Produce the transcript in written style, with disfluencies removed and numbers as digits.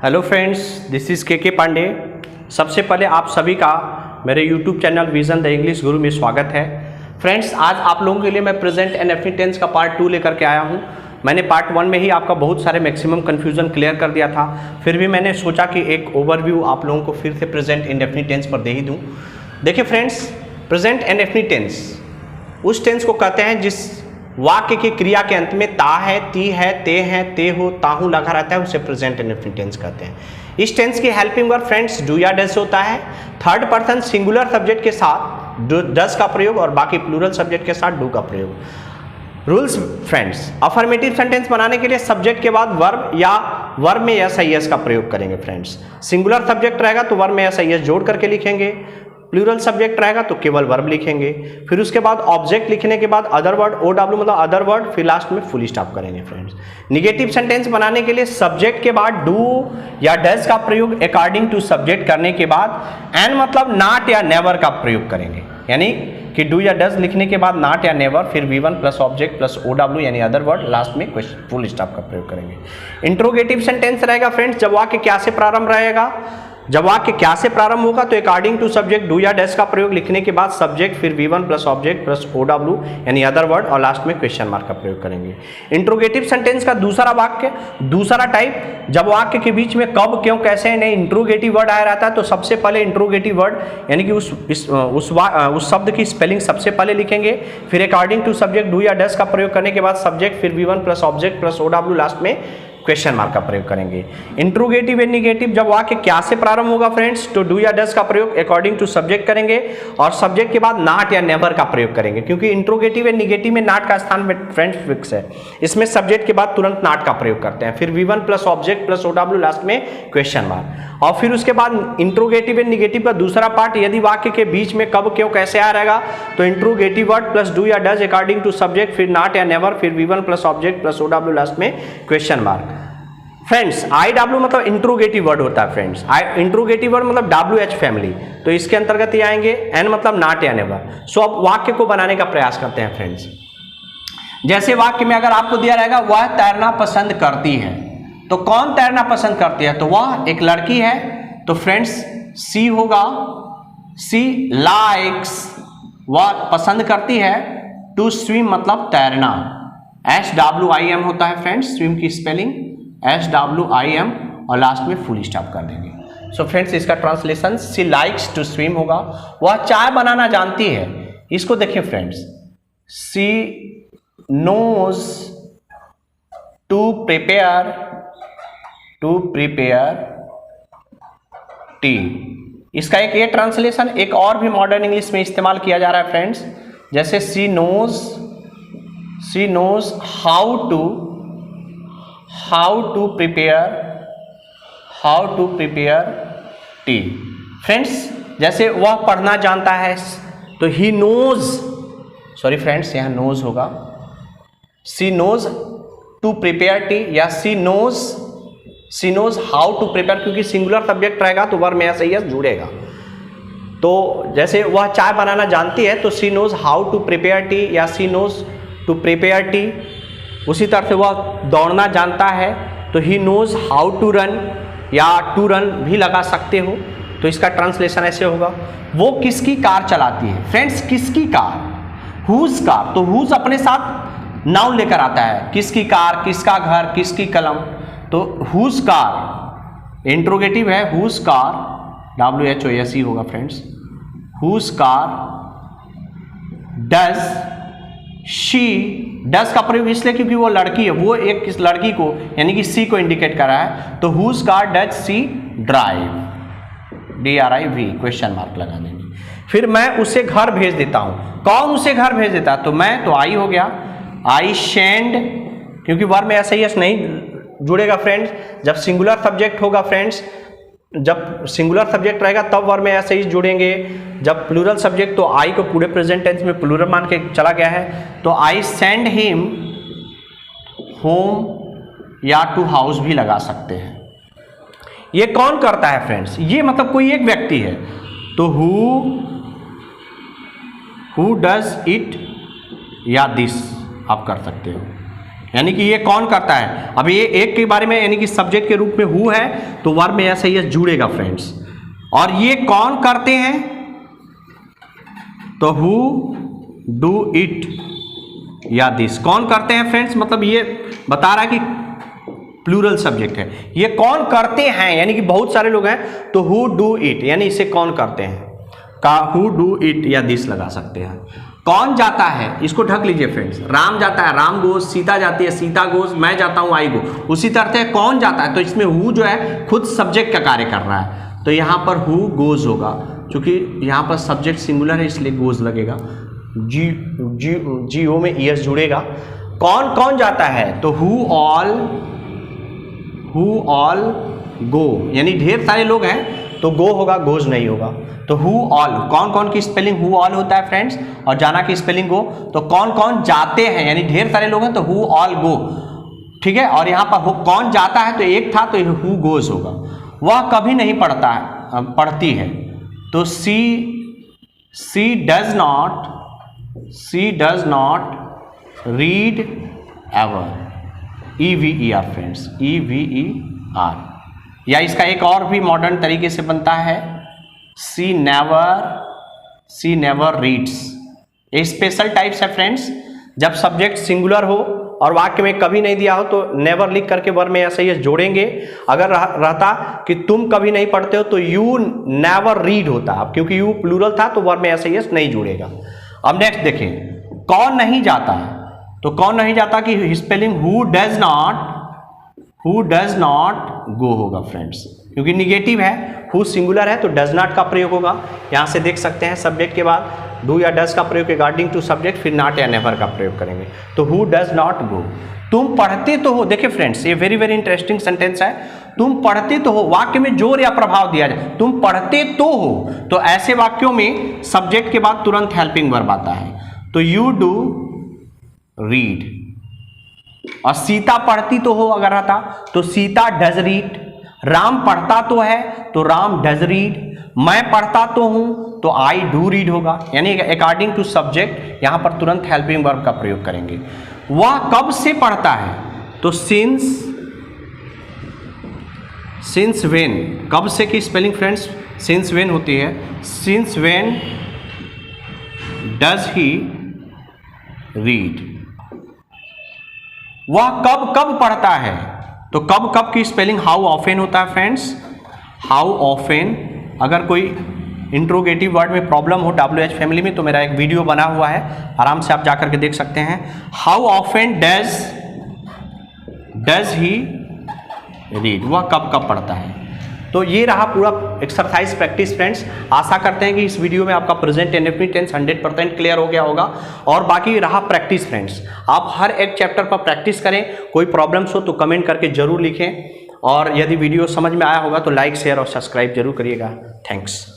Hello friends, this is के पांडे। सबसे पहले आप सभी का मेरे YouTube channel vision the English गुरु में स्वागत है। फ्रेंड्स, आज आप लोगों के लिए मैं प्रेजेंट एंड डेफिनिट टेंस का पार्ट 2 लेकर के आया हूं। मैंने पार्ट 1 में ही आपका बहुत सारे मैक्सिमम कन्फ्यूजन क्लियर कर दिया था, फिर भी मैंने सोचा कि एक ओवरव्यू आप लोगों को फिर से प्रेजेंट एंड डेफिनिट टेंस पर दे ही दूँ। देखिए friends, present and definite tense उस टेंस को कहते हैं जिस वाक्य की क्रिया के अंत में ता है, ती है, ते हैं, ते हो, ताहू लगा रहता है, उसे प्रेजेंट एंड डेफिनिट टेंस कहते हैं। इस टेंस की हेल्पिंग वर्ब फ्रेंड्स डू या डज होता है। थर्ड पर्सन सिंगुलर सब्जेक्ट के साथ डज का प्रयोग और बाकी प्लूरल सब्जेक्ट के साथ डू का प्रयोग। रूल्स फ्रेंड्स, अफर्मेटिव सेंटेंस बनाने के लिए सब्जेक्ट के बाद वर्ब या वर्ब में एस आई एस का प्रयोग करेंगे फ्रेंड्स। सिंगुलर सब्जेक्ट रहेगा तो वर्ब में एस आई एस जोड़ करके लिखेंगे, प्लूरल सब्जेक्ट रहेगा तो केवल वर्ब लिखेंगे। फिर उसके बाद ऑब्जेक्ट लिखने के बाद अदर वर्ड, ओ डब्ल्यू मतलब अदर वर्ड, फिर लास्ट में फुल स्टॉप करेंगे फ्रेंड्स। निगेटिव सेंटेंस बनाने के लिए सब्जेक्ट के बाद डू या डज का प्रयोग अकॉर्डिंग टू सब्जेक्ट करने के बाद एन मतलब नॉट या नेवर का प्रयोग करेंगे, यानी कि डू या डज लिखने के बाद नॉट या नेवर, फिर V1 plus object plus O W यानी अदर वर्ड, लास्ट में फुल स्टॉप का प्रयोग करेंगे। इंट्रोगेटिव सेंटेंस रहेगा फ्रेंड्स जब वाक्य क्या से प्रारंभ रहेगा, जब वाक्य क्या से प्रारंभ होगा तो अकॉर्डिंग टू सब्जेक्ट डू या डैश का प्रयोग लिखने के बाद सब्जेक्ट, फिर V1 plus object plus O W यानी अदर वर्ड और लास्ट में क्वेश्चन मार्क का प्रयोग करेंगे। इंट्रोगेटिव सेंटेंस का दूसरा वाक्य, दूसरा टाइप, जब वाक्य के बीच में कब, क्यों, कैसे नहीं इंट्रोगेटिव वर्ड आया रहता है तो सबसे पहले इंट्रोगेटिव वर्ड यानी कि उस शब्द की स्पेलिंग सबसे पहले लिखेंगे, फिर अकॉर्डिंग टू सब्जेक्ट डू या डैश का प्रयोग करने के बाद सब्जेक्ट, फिर V1 plus object plus O W last में क्वेश्चन मार्क का प्रयोग करेंगे। इंट्रोगेटिव एंड निगेटिव जब वाक्य क्या से प्रारंभ होगा फ्रेंड्स तो डू या डज का प्रयोग अकॉर्डिंग टू सब्जेक्ट करेंगे और सब्जेक्ट के बाद नॉट या नेवर का प्रयोग करेंगे, क्योंकि इंट्रोगेटिव एंड निगेटिव में नॉट का स्थान फ्रेंड्स फिक्स है। इसमें सब्जेक्ट के बाद तुरंत नॉट का प्रयोग करते हैं, फिर V1 plus object plus O W last में क्वेश्चन मार्क। और फिर उसके बाद इंट्रोगेटिव एंड निगेटिव का दूसरा पार्ट, यदि वाक्य के बीच में कब, क्यों, कैसे आ रहेगा तो इंट्रोगेटिव वर्ड प्लस डू या डज अकॉर्डिंग टू सब्जेक्ट, फिर नॉट या नेवर, फिर V1 plus object plus O W last में question mark. Friends I W मतलब इंट्रोगेटिव वर्ड होता है फ्रेंड्स, इंट्रोगेटिव वर्ड मतलब WH फैमिली, तो इसके अंतर्गत ही आएंगे। एन मतलब नॉट या नेवर। सो अब वाक्य को बनाने का प्रयास करते हैं फ्रेंड्स। जैसे वाक्य में अगर आपको दिया रहेगा वह तैरना पसंद करती है, तो कौन तैरना पसंद करती है, तो वह एक लड़की है, तो फ्रेंड्स सी होगा, सी लाइक्स, वह पसंद करती है, टू स्विम मतलब तैरना, SWIM होता है फ्रेंड्स, स्विम की स्पेलिंग SWIM और लास्ट में फुल स्टॉप कर देंगे। सो फ्रेंड्स, इसका translation she likes to swim होगा, वह चाय बनाना जानती है। इसको देखिए friends, she knows to prepare tea. इसका एक ये ट्रांसलेशन एक और भी मॉडर्न इंग्लिश में इस्तेमाल किया जा रहा है फ्रेंड्स, जैसे she knows how to prepare tea. Friends, जैसे वह पढ़ना जानता है तो ही नोज, सॉरी फ्रेंड्स यहाँ नोज होगा, she knows to prepare tea या she knows how to prepare, क्योंकि सिंगुलर सब्जेक्ट रहेगा तो वर्ब में एस आई एस जुड़ेगा। तो जैसे वह चाय बनाना जानती है तो she knows how to prepare tea या she knows to prepare tea. उसी तरह से वह दौड़ना जानता है तो he knows how to run या टू रन भी लगा सकते हो, तो इसका ट्रांसलेशन ऐसे होगा, वो किसकी कार चलाती है। फ्रेंड्स, किसकी कार, हुज कार, तो हुज अपने साथ नाउन लेकर आता है, किसकी कार, किसका घर, किसकी कलम, तो हुज कार इंट्रोगेटिव है, हुज कार WHOSE होगा friends, whose car does she, does का प्रयोग इसलिए क्योंकि वो लड़की है, वो एक किस लड़की को यानी कि सी को इंडिकेट कर रहा है, तो whose car does she drive, DRIV question mark लगा देंगे। फिर मैं उसे घर भेज देता हूं, कौन उसे घर भेज देता है, तो मैं, तो आई हो गया, आई सेंड, क्योंकि वर्ब में ऐसा ही नहीं जुड़ेगा फ्रेंड्स, जब सिंगुलर सब्जेक्ट होगा फ्रेंड्स, जब सिंगुलर सब्जेक्ट रहेगा तब वर्ब में ऐसे ही जुड़ेंगे, जब प्लूरल सब्जेक्ट तो आई को पूरे प्रेजेंट टेंस में प्लूरल मान के चला गया है, तो आई सेंड हिम होम या टू हाउस भी लगा सकते हैं। ये कौन करता है फ्रेंड्स, ये मतलब कोई एक व्यक्ति है, तो हु डज इट या दिस आप कर सकते हो। यानी कि ये कौन करता है। अब ये एक के बारे में यानी कि सब्जेक्ट के रूप में हु है तो वर्ब में ऐसा ही जुड़ेगा फ्रेंड्स। और ये कौन करते हैं तो हु डू इट या दिस। कौन करते हैं फ्रेंड्स, मतलब ये बता रहा है कि प्लूरल सब्जेक्ट है। ये कौन करते हैं यानी कि बहुत सारे लोग हैं तो हु डू इट यानी इसे कौन करते हैं का हु डू इट या दिस लगा सकते हैं। कौन जाता है इसको ढक लीजिए फ्रेंड्स। राम जाता है राम गोज, सीता जाती है सीता गोज, मैं जाता हूं आई गो। उसी तरह से कौन जाता है तो इसमें हु जो है खुद सब्जेक्ट का कार्य कर रहा है तो यहां पर हु गोज होगा। क्योंकि यहां पर सब्जेक्ट सिंगुलर है इसलिए गोज लगेगा। जी ओ में ईएस जुड़ेगा। कौन कौन जाता है तो हु ऑल गो यानी ढेर सारे लोग हैं तो गो होगा, गोज नहीं होगा। तो हु ऑल, कौन कौन की स्पेलिंग हु ऑल होता है फ्रेंड्स और जाना की स्पेलिंग गो। तो कौन कौन जाते हैं यानी ढेर सारे लोग हैं तो हु ऑल गो, ठीक है। और यहाँ पर कौन जाता है तो एक था तो हु गोज होगा। वह कभी नहीं पढ़ता है पढ़ती है तो she does not read ever, EVER friends, EVER। या इसका एक और भी मॉडर्न तरीके से बनता है सी नेवर रीड्स। ये स्पेशल टाइप्स है फ्रेंड्स। जब सब्जेक्ट सिंगुलर हो और वाक्य में कभी नहीं दिया हो तो नेवर लिख करके वर्ब में ऐसा ही जोड़ेंगे। अगर रहता कि तुम कभी नहीं पढ़ते हो तो यू नेवर रीड होता। अब क्योंकि यू प्लूरल था तो वर्ब में ऐसा ही नहीं जुड़ेगा। अब नेक्स्ट देखें, कौन नहीं जाता तो कौन नहीं जाता की spelling who does not go होगा फ्रेंड्स। क्योंकि निगेटिव है, हु सिंगुलर है तो डज नॉट का प्रयोग होगा। यहां से देख सकते हैं सब्जेक्ट के बाद डू या डज का प्रयोग रिगार्डिंग टू सब्जेक्ट, फिर नॉट या नेवर का प्रयोग करेंगे। तो हु डज नॉट गो। तुम पढ़ते तो हो, देखिए फ्रेंड्स ये वेरी वेरी इंटरेस्टिंग सेंटेंस है। तुम पढ़ते तो हो, वाक्य में जोर या प्रभाव दिया जाए। तुम पढ़ते तो हो तो ऐसे वाक्यों में सब्जेक्ट के बाद तुरंत हेल्पिंग वर्ब आता है। तो यू डू रीड। और सीता पढ़ती तो हो अगर रहता तो सीता डज रीड। राम पढ़ता तो है तो राम डज रीड। मैं पढ़ता तो हूं तो आई डू रीड होगा। यानी अकॉर्डिंग टू सब्जेक्ट यहां पर तुरंत हेल्पिंग वर्ब का प्रयोग करेंगे। वह कब से पढ़ता है तो सिंस व्हेन। कब से की स्पेलिंग फ्रेंड्स सिंस व्हेन होती है। Since when does he read. वह कब कब पढ़ता है तो कब कब की स्पेलिंग हाउ ऑफेन होता है फ्रेंड्स। How often. अगर कोई इंट्रोगेटिव वर्ड में प्रॉब्लम हो WH फैमिली में तो मेरा एक वीडियो बना हुआ है, आराम से आप जाकर के देख सकते हैं। How often does he read. वह कब कब पढ़ता है। तो ये रहा पूरा एक्सरसाइज प्रैक्टिस फ्रेंड्स। आशा करते हैं कि इस वीडियो में आपका प्रेजेंट NFP टेंस 100% क्लियर हो गया होगा। और बाकी रहा प्रैक्टिस फ्रेंड्स, आप हर एक चैप्टर पर प्रैक्टिस करें। कोई प्रॉब्लम्स हो तो कमेंट करके जरूर लिखें। और यदि वीडियो समझ में आया होगा तो लाइक शेयर और सब्सक्राइब जरूर करिएगा। थैंक्स।